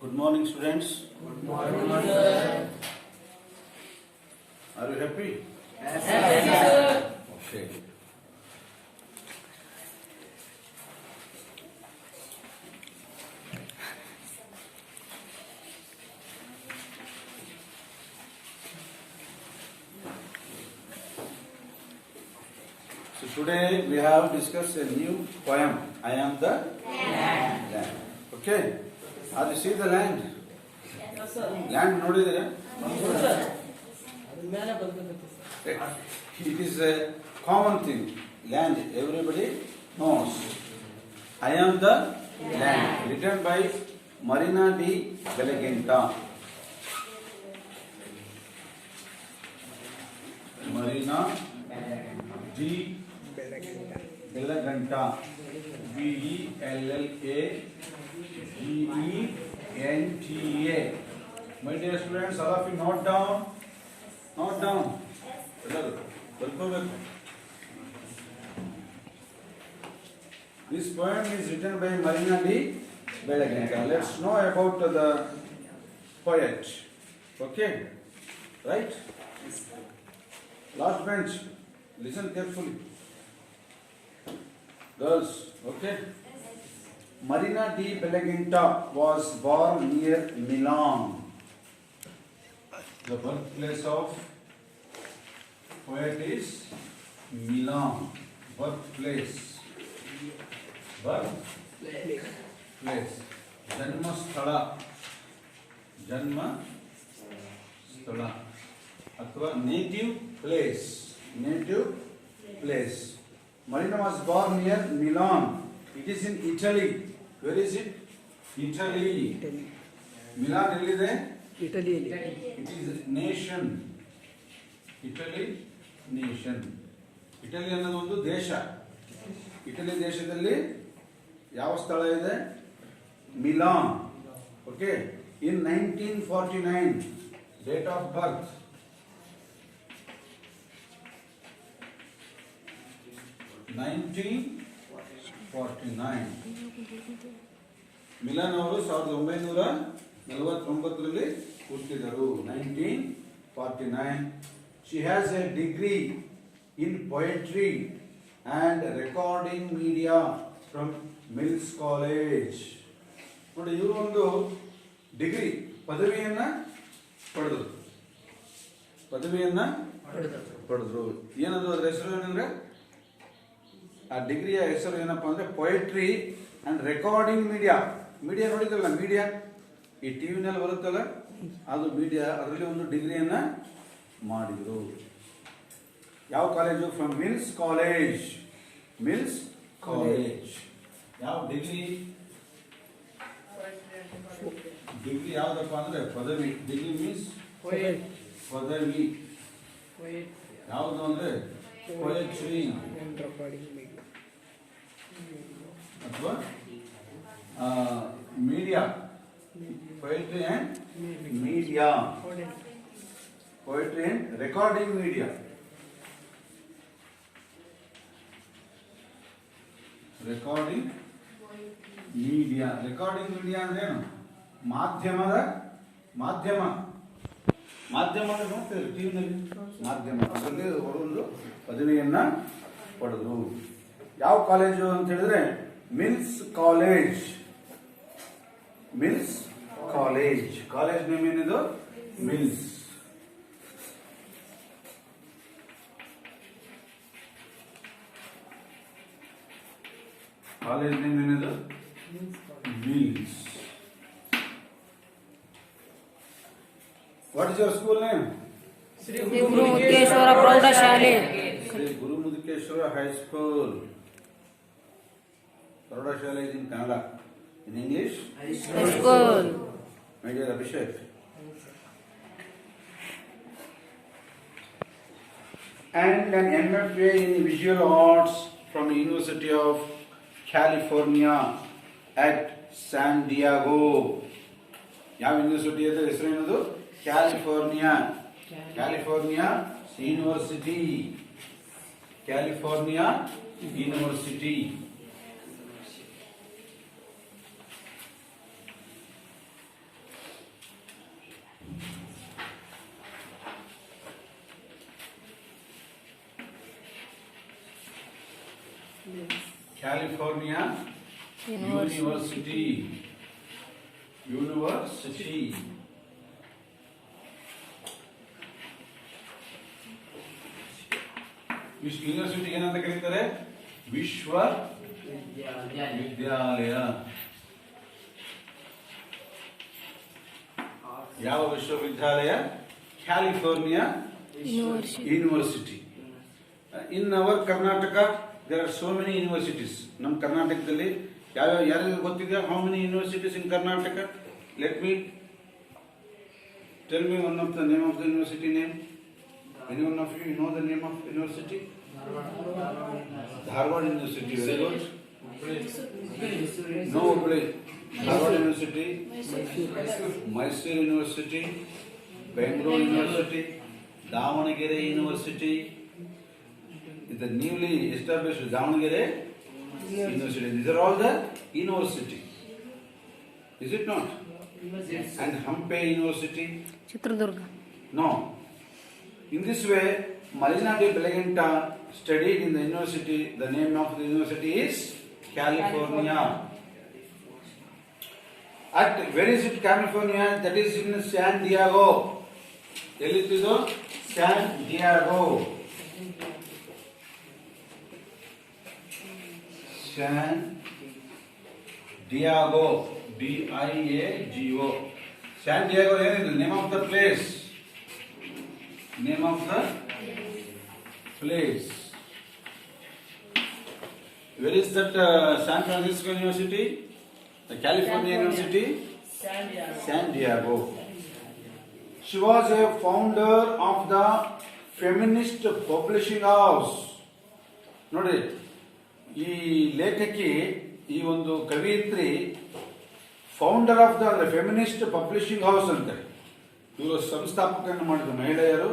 Good morning, students. Good morning, sir. Are you happy? Yes, sir. Okay. So today we have discussed a new poem. I am the land. Okay. Have you seen the land? Yes, sir. Land ನೋಡಿದ್ರೆ ಮೇಲೆ ಬರ್ಬೇಕು sir. it is a common thing. Land, everybody knows. I am the land. Written by Marina D. Belagenta. Marina D. Belagenta. Belagenta. My dear students, all of you note down. Note down. This poem is written by Marina D. Belagenta. Let's know about the poet. Okay? Right? Last bench. Listen carefully. Girls, okay? Marina D. Belagenta was born near Milan, the birthplace of poet is Milan. Birthplace. Birthplace. Janmasthala. Janmasthala. Athwa native place. Native place. Marina was born near Milan. It is in Italy. Where is it? Italy. Milan ಎಲ್ಲಿದೆ? ಇಟಲಿಯಲ್ಲಿ. It is nation. Italy nation. Italy ಅನ್ನೋದು ಒಂದು ದೇಶ. Italy ದೇಶದಲ್ಲಿ ಯಾವ ಸ್ಥಳ ಇದೆ? Milan. Okay. In 1949, date of birth. Milan ಅವರು 1949ರಲ್ಲಿ ಹುಟ್ಟಿದರು. 1949. She has a degree in poetry and recording media from Mills College. ನೋಡಿ, ಇವರು ಒಂದು ಡಿಗ್ರಿ ಪದವಿಯನ್ನ ಪಡೆದರು. ಏನದು ಅದರ ಹೆಸರು ಏನಂದ್ರೆ, ಆ ಡಿಗ್ರಿಯ ಹೆಸರು ಏನಪ್ಪಾ ಅಂದ್ರೆ poetry and recording media. Media ನೋಡಿದ್ರಲ್ಲ, ಮೀಡಿಯಾ ಈ ಟಿವಿನಲ್ಲಿ ಬರುತ್ತಲ್ಲ, ಅದು ಮೀಡಿಯಾ. ಅದರಲ್ಲಿ ಒಂದು ಡಿಗ್ರಿಯನ್ನ ಮಾಡಿದ್ರು. ಯಾವ college? From Mills college. Mills college. ಯಾವ ಡಿಗ್ರಿ? ಡಿಗ್ರಿ ಯಾವ್ದಪ್ಪ ಅಂದ್ರೆ ಪದವಿ. ಡಿಗ್ರಿ ಮೀನ್ಸ್ ಪದವಿ. ಯಾವುದು ಅಂದ್ರೆ ಪೊಯೆಟ್ರಿ ಅಥವಾ media. Poetry and media. Poetry and recording media. Recording media. Recording media ಅಂದ್ರೆ ಏನು? ಮಾಧ್ಯಮ ಅಂದ್ರೆ ನೋಡ್ತೇವೆ ಟಿವಿನಲ್ಲಿ. ಮಾಧ್ಯಮ, ಅದರಲ್ಲಿ ಅವರೊಂದು ಪದವಿಯನ್ನ ಪಡೆದರು. ಯಾವ ಕಾಲೇಜು ಅಂತ ಹೇಳಿದ್ರೆ mills college. Mills college. College name ಏನಿದು? ಮಿಲ್ಸ್. ಕಾಲೇಜ್ ನೇಮ್ ಏನಿದು? Mills. What is your school name? Shri Gurumukheshwara ಪ್ರೌಢಶಾಲೆ. Sri Guru Mudukeshwara High School. Praudashale is in Kannada. In English? High school. My dear Abhishek. And an MFA in Visual Arts from the University of California at San Diego. ಯಾವ university ಅದು? ಹೆಸರು ಏನದು? California. California university. California university. California University. University ಏನಂತ ಕರೀತಾರೆ? ವಿಶ್ವ ವಿದ್ಯಾಲಯ. ಯಾವ ವಿಶ್ವವಿದ್ಯಾಲಯ? California university. In our Karnataka there are so many universities. ನಮ್ಮ ಕರ್ನಾಟಕದಲ್ಲಿ ಯಾರಿಗೂ ಗೊತ್ತಿದೆ? How many universities in Karnataka? Let me tell me one of the name of the university name. Anyone of you know the name of university? Dharwad University. Very good. No, Hubli. Dharwad University, Mysore University, Bangalore University, Davanagere University. The newly established Davanagere University. These are all the university. Is it not? And Hampe University. Chitradurga. No. In this way, Marina de Belegenta studied in the university. The name of the university is California. At where is it? California. That is in San Diego. Elitido San Diego. San Diego. D-I-A-G-O. San Diego is the name of the place. Name of the place. Where is that San Francisco University? The California University? San Diego. She was a founder of the feminist publishing house. ನೋಡಿ, ಈ ಲೇಖಕಿ, ಈ ಒಂದು ಕವಿಯತ್ರಿ founder of the feminist publishing house ಅಂತಾರೆ. ಇವರು ಸಂಸ್ಥಾಪಕವನ್ನು ಮಾಡಿದ ಮಹಿಳೆಯರು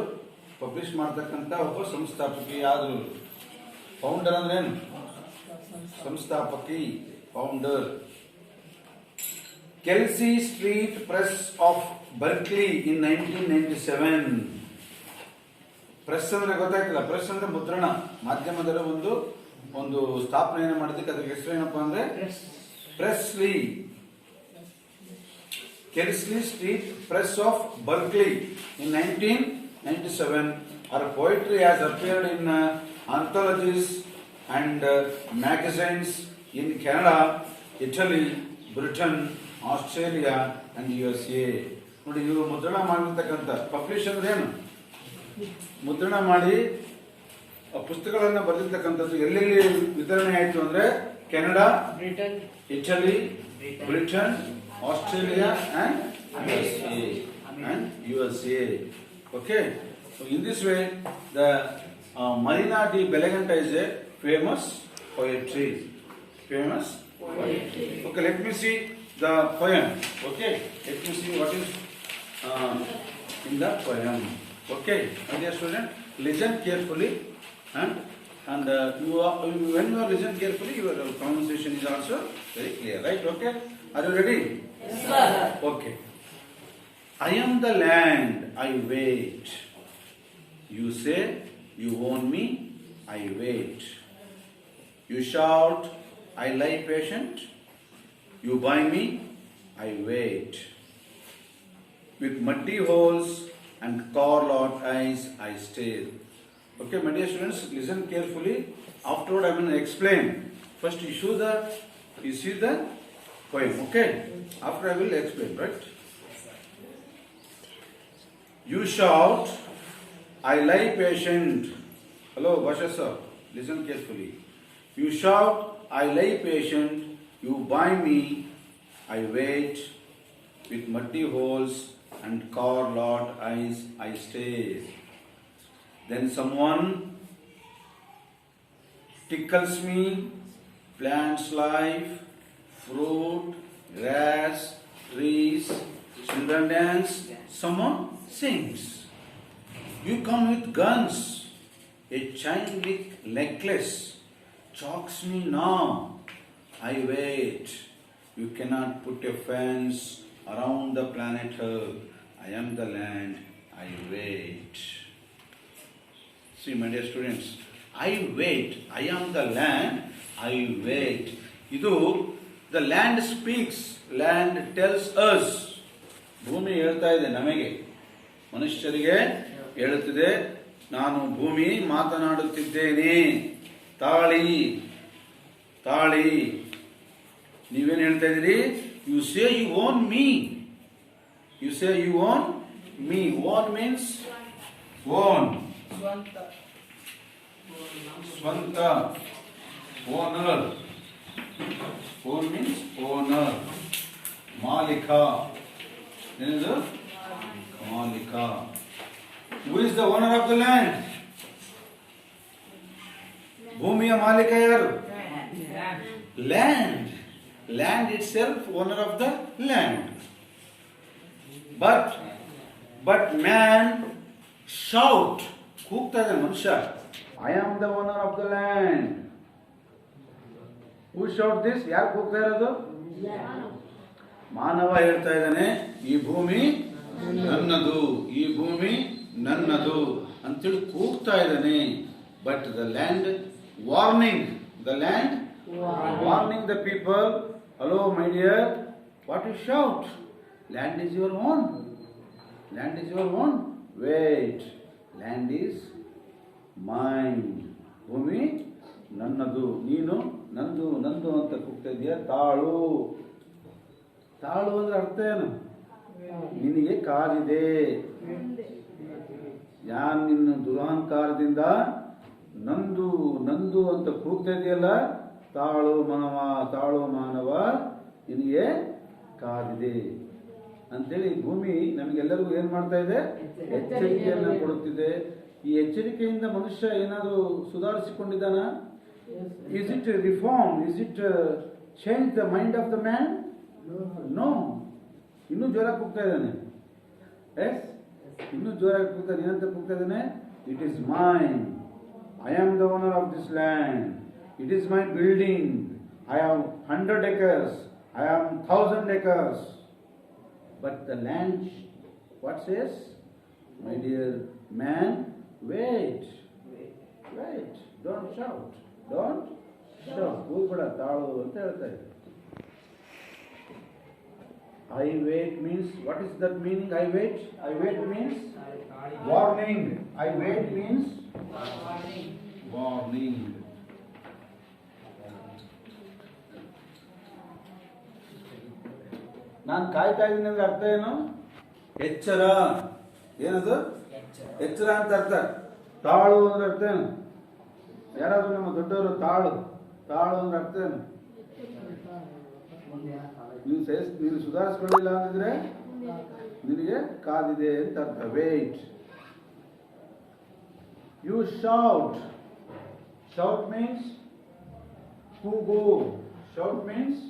ಪಬ್ಲಿಷ್ ಮಾಡತಕ್ಕಂಥ ಒಬ್ಬ ಸಂಸ್ಥಾಪಕಿ ಆದರು. ಫೌಂಡರ್ ಅಂದ್ರೆ ಏನು? ಸಂಸ್ಥಾಪಕಿ, founder. Kelsey Street Press of Berkeley in 1997. Press ಅಂದ್ರೆ ಗೊತ್ತಾಯ್ತಲ್ಲ, ಪ್ರೆಸ್ ಅಂದ್ರೆ ಮುದ್ರಣ ಮಾಧ್ಯಮದ ಒಂದು ಸ್ಥಾಪನೆಯನ್ನು ಮಾಡಿದ್ದಕ್ಕೆ ಅದಕ್ಕೆ ಹೆಸರು ಏನಪ್ಪಾ ಅಂದ್ರೆ freshly. Kelsley Street Press of Berkeley in 1997. Her poetry has appeared in anthologies and magazines in Canada, Italy, Britain, Australia and USA. ನೋಡಿ, ಇವರು ಮುದ್ರಣ ಮಾಡಿರ್ತಕ್ಕಂಥ ಪಬ್ಲಿಷ್ ಅಂದ್ರೆ ಏನು? ಮುದ್ರಣ ಮಾಡಿ ಪುಸ್ತಕಗಳನ್ನು ಬರೆದಿರ್ತಕ್ಕಂಥದ್ದು ಎಲ್ಲೆಲ್ಲಿ ವಿತರಣೆ ಆಯಿತು ಅಂದ್ರೆ Canada, Italy, Britain, Australia and USA. Okay. So in this way, the Marina de Belegenta is a famous poetry. Okay. Let me see the poem. Okay. Let me see what is in the poem. Okay. My dear student, listen carefully, and when you listen carefully, your pronunciation is also very clear. Right? Okay. Are you ready? Yes, sir. Okay. I am the land, I wait. You say you own me, I wait. You shout, I lie patient. You buy me, I wait. With muddy holes and car lot eyes, I stare. Okay, my dear students, listen carefully. Afterward, I will explain. First, you see the poem, okay? After I will explain, right? You shout, I lie patient. Hello, Basha sir, listen carefully. You shout, I lie patient. You buy me, I wait. With muddy holes and car lot eyes, I stare. Then someone tickles me, plants life, fruit, grass, trees, children dance, someone sings. You come with guns, a chain with necklace, chokes me now, I wait. You cannot put a fence around the planet Earth. I am the land, I wait. See, my dear students, I wait, I am the land, I wait. ಇದು the land speaks, land tells us. ಭೂಮಿ ಹೇಳ್ತಾ ಇದೆ ನಮಗೆ, ಮನುಷ್ಯರಿಗೆ ಹೇಳುತ್ತಿದೆ, ನಾನು ಭೂಮಿ ಮಾತನಾಡುತ್ತಿದ್ದೇನೆ, ತಾಳಿ ತಾಳಿ. ನೀವೇನು ಹೇಳ್ತಾ ಇದ್ದೀರಿ? You say you own me, you say you own me. Own means own, ಸ್ವಂತ. ಸ್ವಂತ, ಓನರ್. ಓನ್ ಮೀನ್ಸ್ ಓನರ್, ಮಾಲೀಕ. ಏನಿದು? ಮಾಲೀಕ. Who is the owner of the land? ಭೂಮಿಯ ಮಾಲೀಕ ಯಾರು? Land. Land itself owner of the land. But man shout, ಕೂಗ್ತಾ ಇದ್ದಾನೆ ಮನುಷ್ಯ, I am the owner of the land. Who shout this? ಯಾರು ಕೂಗ್ತಾ ಇರೋದು? ಮಾನವ ಹೇಳ್ತಾ ಇದ್ದಾನೆ, ಈ ಭೂಮಿ ನನ್ನದು, ಈ ಭೂಮಿ ನನ್ನದು ಅಂತೇಳಿ ಕೂಗ್ತಾ ಇದ್ದಾನೆ. But the land warning, the land warning the people, hello my dear, what you shout? Land is your own. Land is your own. Wait. Land is mine. ಭೂಮಿ ನನ್ನದು, ನೀನು ನಂದು ನಂದು ಅಂತ ಕೂಗ್ತಾ ಇದೀಯ. ತಾಳು. ತಾಳು ಅಂದ್ರೆ ಅರ್ಥ ಏನು? ನಿನಗೆ ಕಾಲಿದೆ. ಯಾನ್ ನಿನ್ನ ದುರಹಂಕಾರದಿಂದ ನಂದು ನಂದು ಅಂತ ಕೂಗ್ತಾ ಇದೆಯಲ್ಲ, ತಾಳು ಮಾನವ, ತಾಳು ಮಾನವ, ನಿನಗೆ ಕಾದಿದೆ ಅಂತೇಳಿ ಭೂಮಿ ನಮಗೆಲ್ಲರಿಗೂ ಏನ್ ಮಾಡ್ತಾ ಇದೆ? ಎಚ್ಚರಿಕೆಯನ್ನು ಕೊಡುತ್ತಿದೆ. ಈ ಎಚ್ಚರಿಕೆಯಿಂದ ಮನುಷ್ಯ ಏನಾದರೂ ಸುಧಾರಿಸಿಕೊಂಡಿದ್ದಾನ? Is it reform? Is it change the mind of the man? No. ಇನ್ನೂ ಜೋರಾಗಿ ಕೂಗ್ತಾ ಇದ್ದಾನೆ. ಎಸ್, ಇನ್ನೂ ಜೋರಾಗಿ ಕೂಗ್ತಾನೆ. ಏನಂತ ಕೂಗ್ತಾ ಇದ್ದಾನೆ? It is mine. I am the owner of this land. It is my building. I have 100 acres. I have 1,000 acres. But the land, what says? My dear man, wait. Wait. Don't shout. Don't shout. ಕೂಗ್ಬೇಡ, ತಾಳು ಅಂತ ಹೇಳ್ತಾ ಇದೆ. I wait means, what is that meaning? I wait. I wait means warning. I wait means warning. ನಾನು ಕಾಯ್ತಾ ಇದ್ದೀನಿ ಅಂದ್ರೆ ಅರ್ಥ ಏನು? ಎಚ್ಚರ. ಏನದು? ಎಚ್ಚರ ಅಂತ ಅರ್ಥ. ತಾಳು ಅಂದ್ರೆ ಅರ್ಥ ಏನು? ಯಾರಾದ್ರೂ ನಮ್ಮ ದೊಡ್ಡವರು ತಾಳು ತಾಳು ಅಂದ್ರೆ ಅರ್ಥ ಏನು? ನೀನು ಸುಧಾರಿಸ್ಕೊಳ್ಳಿಲ್ಲ ಅಂತಿದ್ರೆ ನಿನಗೆ ಕಾದಿದೆ ಅಂತ ಅರ್ಥ. Wait. You shout. Shout means ಕೂಗು. ಶೌಟ್ ಮೀನ್ಸ್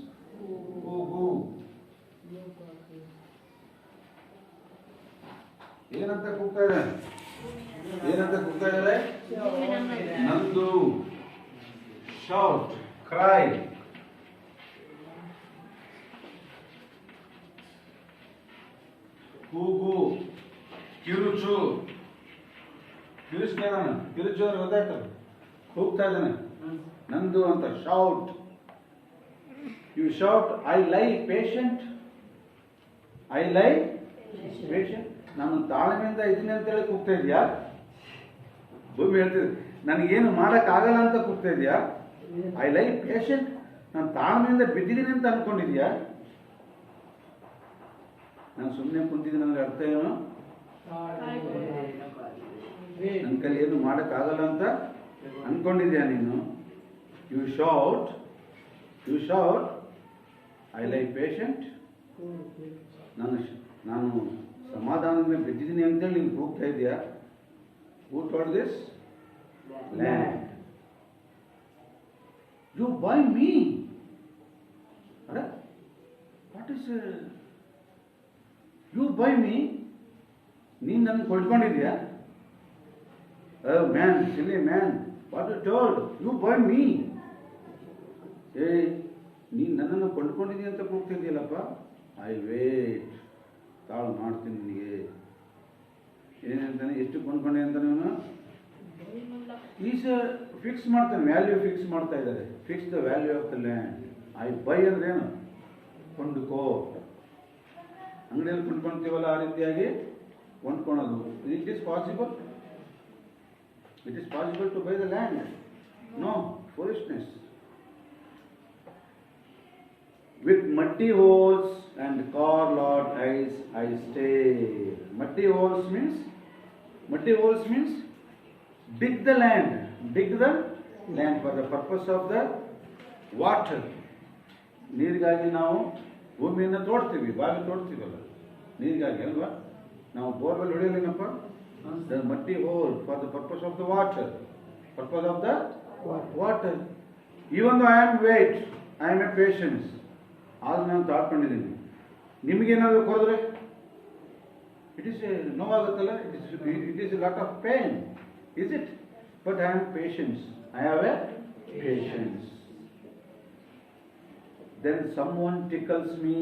ಕೂಗು. ಏನಂತ ಕೂಗ್ತಾ ಇದ್ದಾರೆ? ಏನಂತ ಕೂಗ್ತಾ ಇದ್ದಾರೆ? ನಂದು. Shout, cry. ಕೂಗು, ಕಿರುಚು. ಕಿರುಚ್ತಾ ಇದ್ದಾನೆ. ಕಿರುಚು ಅಂದ್ರೆ ಗೊತ್ತಾಯ್ತಲ್ಲ, ಕೂಗ್ತಾ ಇದ್ದಾನೆ ನಂದು ಅಂತ. Shout. You shout, I lie patient. I lie patient. ನಾನು ತಾಳ್ಮೆಯಿಂದ ಇದೀನಿ ಅಂತೇಳಿ ಕೂಗ್ತಾ ಇದೆಯಾ? ಭೂಮಿ ಹೇಳ್ತಿದ್ದೆ ನನಗೇನು ಮಾಡೋಕ್ಕಾಗಲ್ಲ ಅಂತ ಕೂಗ್ತಾ ಇದೆಯಾ? I lie patient. ನಾನು ತಾಳ್ಮೆಯಿಂದ ಬಿದ್ದಿದ್ದೀನಿ ಅಂತ ಅನ್ಕೊಂಡಿದ್ಯಾ? ನಾನು ಸುಮ್ಮನೆ ಕುಂತಿದ್ದೀನಿ ಅಂದ್ರೆ ಅರ್ಥ ಏನು? ನನ್ನ ಕೈಲಿ ಏನು ಮಾಡೋಕ್ಕಾಗಲ್ಲ ಅಂತ ಅನ್ಕೊಂಡಿದ್ಯಾ ನೀನು? You shout, you shout, I lie patient. ನಾನು ಸಮಾಧಾನದಿಂದ ಬಿದ್ದಿದ್ದೀನಿ ಅಂತೇಳಿ ನೀನು ಕೂಗ್ತಾ ಇದೆಯಾ? Who told this? Land. You buy me. What is you buy me? ನೀನು ನನ್ನ ಕೊಂಡ್ಕೊಂಡಿದ್ಯಾ? Man, silly man, what you told? You buy me. ಏ, ನೀನು ನನ್ನನ್ನು ಕೊಂಡ್ಕೊಂಡಿದ್ದೀಯ ಅಂತ ಕೂಗ್ತಿದ್ದೀಯಲ್ಲಪ್ಪ. I wait. ತಾಳು ಮಾಡ್ತೀನಿ ನಿನಗೆ. ಏನಂತಾನೆ? ಎಷ್ಟು ಕೊಂಡ್ಕೊಂಡೆ ಅಂತ ನೀನು? ಈಸ್ ಫಿಕ್ಸ್ ಮಾಡ್ತಾನೆ, ವ್ಯಾಲ್ಯೂ ಫಿಕ್ಸ್ ಮಾಡ್ತಾ ಇದ್ದಾರೆ. Fix the value of the land. I buy ಅಂದ್ರೆ ಏನು? ಕೊಂಡುಕೋ. ಅಂಗಡಿಯಲ್ಲಿ ಕೊಂಡ್ಕೊಂತೀವಲ್ಲ ಆ ರೀತಿಯಾಗಿ ಕೊಂಡ್ಕೊಳೋದು. It is possible. It is possible to buy the land. No, foolishness. With muddy holes and car lot eyes I stay. Muddy holes means dig the land for the purpose of the water. ನೀರಿಗಾಗಿ ನಾವು ಭೂಮಿಯನ್ನು ತೋಡ್ತೀವಿ, ಬಾವಿ ತೋಡ್ತೀವಲ್ಲ ನೀರಿಗಾಗಿ ಅಲ್ವಾ? ನಾವು borewell ಹೊಡೆಯಲೇನಪ್ಪ? The muddy hole for the purpose of the water. Even though I am wait, I am a patience. ಆಗ ನಾನು ತಾಳ್ಕೊಂಡಿದ್ದೀನಿ. ನಿಮಗೇನಾದರೂ ಕೊಡಿದ್ರೆ ಇಟ್ ಈಸ್ ನೋವಾಗುತ್ತಲ್ಲ, it is lot of pain, is it? But I am patience, I have a patience. Then someone tickles me